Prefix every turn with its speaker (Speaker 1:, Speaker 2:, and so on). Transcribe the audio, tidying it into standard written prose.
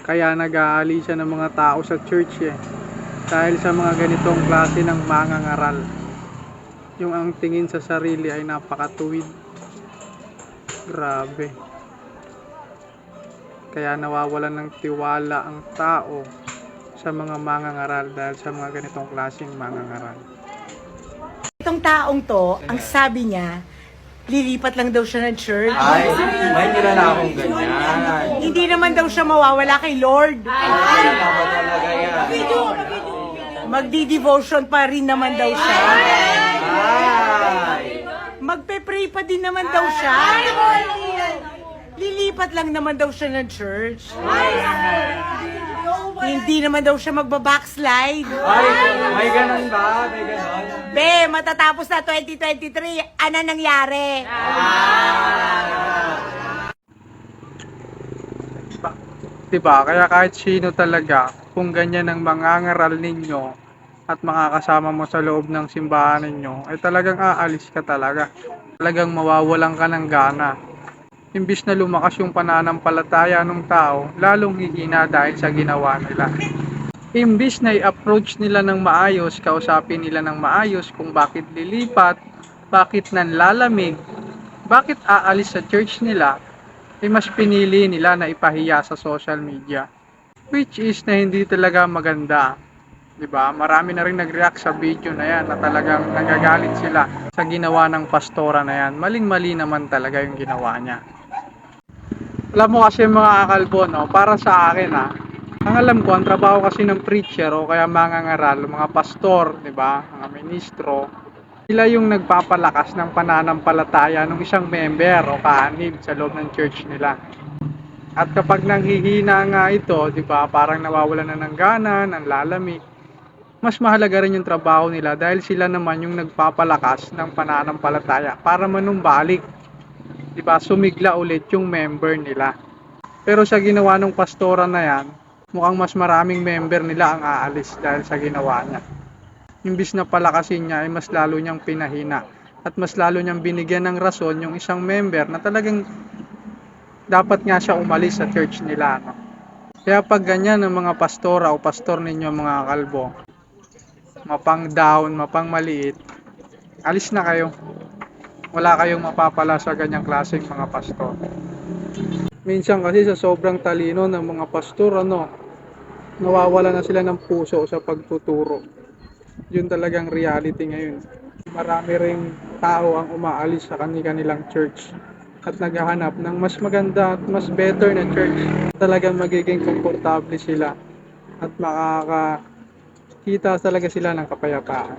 Speaker 1: Kaya nag-aalisan ng mga tao sa church dahil sa mga ganitong klase ng mangangaral. Yung ang tingin sa sarili ay napakatuwid. Grabe. Kaya nawawalan ng tiwala ang tao sa mga mangangaral dahil sa mga ganitong klaseng mangangaral.
Speaker 2: Itong taong to, ang sabi niya, lilipat lang daw siya ng church.
Speaker 3: Ay, may kilala akong ganyan.
Speaker 2: Hindi naman daw siya mawawala kay Lord.
Speaker 3: Ay, tama talaga yan.
Speaker 2: Magdi-devotion pa rin naman daw siya.
Speaker 3: Ay!
Speaker 2: Magpe-pray pa din naman daw siya. Lilipat lang naman daw siya ng church. Hindi naman daw siya magbabackslide.
Speaker 3: Ay, may ganon ba? May ganon?
Speaker 2: Be, matatapos na 2023, ano nangyari?
Speaker 1: Diba? Kaya kahit sino talaga, kung ganyan ang mangangaral ninyo at makakasama mo sa loob ng simbahan ninyo, ay talagang aalis ka talaga. Talagang mawawalan ka ng gana. Imbis na lumakas yung pananampalataya ng tao, lalong hihina dahil sa ginawa nila. Imbis na i-approach nila ng maayos, kausapin nila ng maayos kung bakit lilipat, bakit nanlalamig, bakit aalis sa church nila, ay mas pinili nila na ipahiya sa social media. Which is na hindi talaga maganda. Diba? Marami na rin nag-react sa video na yan na talagang nagagalit sila sa ginawa ng pastora na yan. Maling-mali naman talaga yung ginawa niya. Alam mo kasi mga kakalbo, no? Para sa akin ang alam ko, ang trabaho kasi ng preacher o kaya mangangaral, mga pastor, diba? Mga ministro, sila yung nagpapalakas ng pananampalataya ng isang member o kaanib sa loob ng church nila. At kapag nanghihina nga ito, diba, parang nawawalan na ng gana, ng lalamig, mas mahalaga rin yung trabaho nila dahil sila naman yung nagpapalakas ng pananampalataya para manumbalik, diba, sumigla ulit yung member nila. Pero sa ginawa ng pastora na yan, mukhang mas maraming member nila ang aalis dahil sa ginawa niya. Imbis na palakasin niya ay mas lalo niyang pinahina at mas lalo niyang binigyan ng rason yung isang member na talagang dapat nga siya umalis sa church nila. No? Kaya pag ganyan ng mga pastora o pastor ninyo mga kalbo, mapang down, mapang maliit, alis na kayo. Wala kayong mapapala sa ganyang klaseng mga pastor. Minsan kasi sa sobrang talino ng mga pastor, nawawala na sila ng puso sa pagtuturo. Yun talagang reality ngayon. Marami ring tao ang umaalis sa kanilang church at naghahanap ng mas maganda at mas better na church. Talagang magiging komportable sila at makakakita talaga sila ng kapayapaan.